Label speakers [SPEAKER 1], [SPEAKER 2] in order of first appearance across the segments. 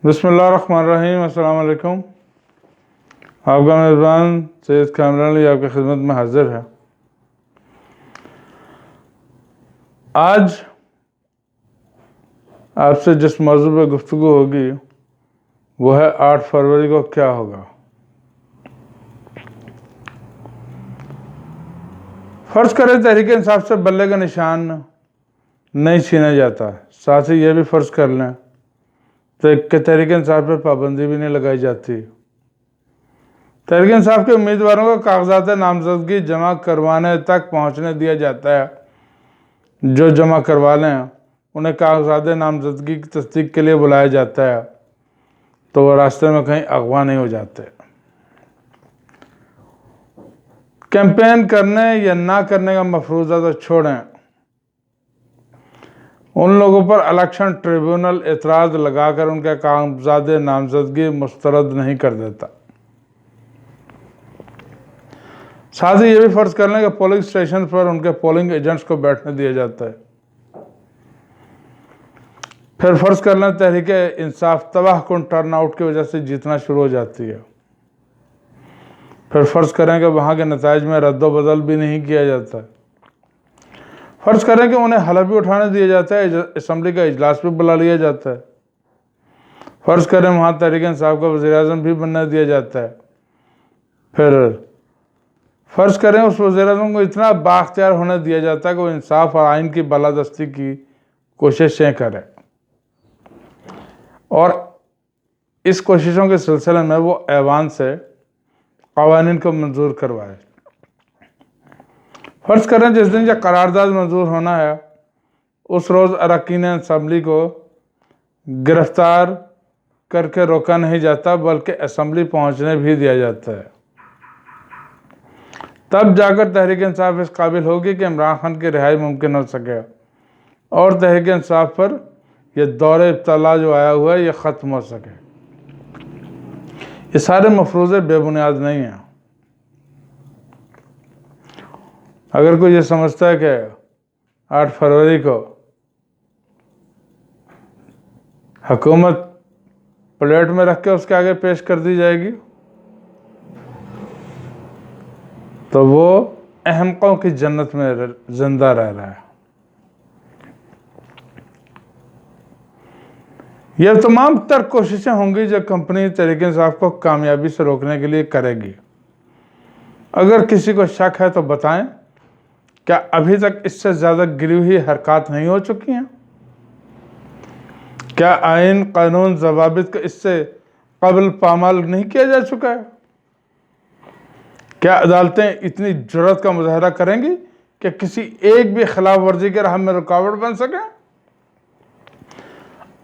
[SPEAKER 1] بسم اللہ الرحمن الرحیم۔ السلام علیکم۔ آپ کا میزبان سید کامران علی آپ کی خدمت میں حاضر ہے۔ آج آپ سے جس موضوع پہ گفتگو ہوگی وہ ہے 8 فروری کو کیا ہوگا۔ فرض کریں تحریک انصاف سے بلے کا نشان نہیں چھینا جاتا، ساتھ ہی یہ بھی فرض کر لیں کہ تحریک انصاف پہ پابندی بھی نہیں لگائی جاتی۔ تحریک انصاف کے امیدواروں کو کاغذات نامزدگی جمع کروانے تک پہنچنے دیا جاتا ہے۔ جو جمع کروا لیں انہیں کاغذات نامزدگی کی تصدیق کے لیے بلایا جاتا ہے تو وہ راستے میں کہیں اغوا نہیں ہو جاتے۔ کیمپین کرنے یا نہ کرنے کا مفروضہ تو چھوڑیں، ان لوگوں پر الیکشن ٹریبیونل اعتراض لگا کر ان کے کاغذات نامزدگی مسترد نہیں کر دیتا۔ ساتھ ہی یہ بھی فرض کر لیں کہ پولنگ اسٹیشن پر ان کے پولنگ ایجنٹس کو بیٹھنے دیا جاتا ہے۔ پھر فرض کر لیں تحریک انصاف تباہ کن ٹرن آؤٹ کی وجہ سے جیتنا شروع ہو جاتی ہے۔ پھر فرض کریں کہ وہاں کے نتائج میں رد و بدل بھی نہیں کیا جاتا۔ فرض کریں کہ انہیں حلف بھی اٹھانے دیا جاتا ہے، اسمبلی کا اجلاس بھی بلا لیا جاتا ہے۔ فرض کریں وہاں تحریک انصاف کا وزیر اعظم بھی بننے دیا جاتا ہے۔ پھر فرض کریں اس وزیر اعظم کو اتنا بااختیار ہونے دیا جاتا ہے کہ وہ انصاف اور آئین کی بالادستی کی کوششیں کرے اور اس کوششوں کے سلسلے میں وہ ایوان سے قوانین کو منظور کروائے۔ فرض کریں جس دن یہ قرارداد منظور ہونا ہے اس روز اراکین اسمبلی کو گرفتار کر کے روکا نہیں جاتا بلکہ اسمبلی پہنچنے بھی دیا جاتا ہے۔ تب جا کر تحریک انصاف اس قابل ہوگی کہ عمران خان کی رہائی ممکن ہو سکے اور تحریک انصاف پر یہ دور ابتلا جو آیا ہوا ہے یہ ختم ہو سکے۔ یہ سارے مفروضے بے بنیاد نہیں ہیں۔ اگر کوئی یہ سمجھتا ہے کہ 8 فروری کو حکومت پلیٹ میں رکھ کے اس کے آگے پیش کر دی جائے گی تو وہ احمقوں کی جنت میں زندہ رہ رہا ہے۔ یہ تمام تر کوششیں ہوں گی جو کمپنی تحریک انصاف کو کامیابی سے روکنے کے لیے کرے گی۔ اگر کسی کو شک ہے تو بتائیں، کیا ابھی تک اس سے زیادہ گری ہوئی حرکات نہیں ہو چکی ہیں؟ کیا آئین، قانون، ضوابط کو اس سے قبل پامال نہیں کیا جا چکا ہے؟ کیا عدالتیں اتنی جرأت کا مظاہرہ کریں گی کہ کسی ایک بھی خلاف ورزی کے راہ میں رکاوٹ بن سکے؟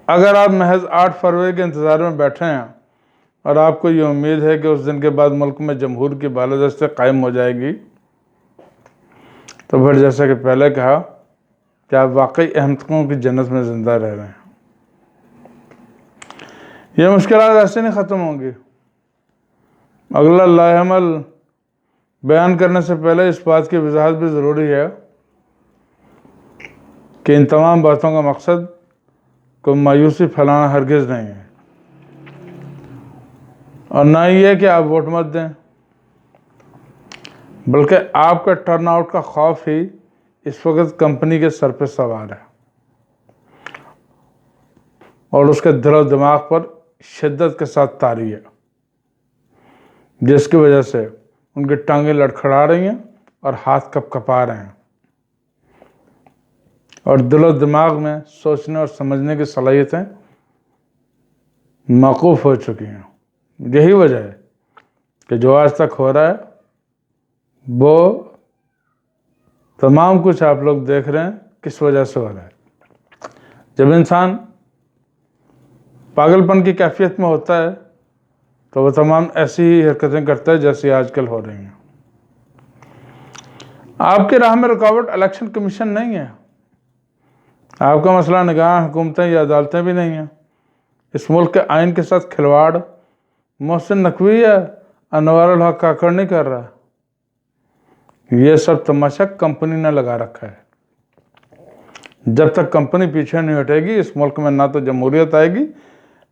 [SPEAKER 1] اگر آپ محض 8 فروری کے انتظار میں بیٹھے ہیں اور آپ کو یہ امید ہے کہ اس دن کے بعد ملک میں جمہور کی بالادستی قائم ہو جائے گی تو پھر جیسا کہ پہلے کہا کہ آپ واقعی احمقوں کی جنت میں زندہ رہ رہے ہیں۔ یہ مشکلات ایسے نہیں ختم ہوں گی۔ اگلا لائحہ عمل بیان کرنے سے پہلے اس بات کی وضاحت بھی ضروری ہے کہ ان تمام باتوں کا مقصد کوئی مایوسی پھیلانا ہرگز نہیں ہے اور نہ ہی یہ کہ آپ ووٹ مت دیں، بلکہ آپ کا ٹرن آؤٹ کا خوف ہی اس وقت کمپنی کے سر پہ سوار ہے اور اس کے دل و دماغ پر شدت کے ساتھ طاری ہے، جس کی وجہ سے ان کی ٹانگیں لڑکھڑا رہی ہیں اور ہاتھ کپ کپا رہے ہیں اور دل و دماغ میں سوچنے اور سمجھنے کی صلاحیتیں موقوف ہو چکی ہیں۔ یہی وجہ ہے کہ جو آج تک ہو رہا ہے وہ تمام کچھ آپ لوگ دیکھ رہے ہیں کس وجہ سے ہو رہا ہے۔ جب انسان پاگل پن کی کیفیت میں ہوتا ہے تو وہ تمام ایسی ہی حرکتیں کرتا ہے جیسی آج کل ہو رہی ہیں۔ آپ کے راہ میں رکاوٹ الیکشن کمیشن نہیں ہے، آپ کا مسئلہ نگراں حکومتیں یا عدالتیں بھی نہیں ہیں۔ اس ملک کے آئین کے ساتھ کھلواڑ محسن نقوی یا انوار الحق کاکڑ نہیں کر رہا، یہ سب تماشا کمپنی نے لگا رکھا ہے۔ جب تک کمپنی پیچھے نہیں ہٹے گی اس ملک میں نہ تو جمہوریت آئے گی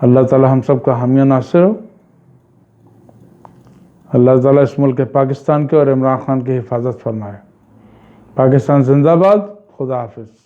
[SPEAKER 1] اللہ تعالی ہم سب کا حامی و ناصر ہو. اللہ تعالیٰ اس ملک پاکستان کے اور عمران خان کی حفاظت فرمائے. پاکستان زندہ باد. خدا حافظ.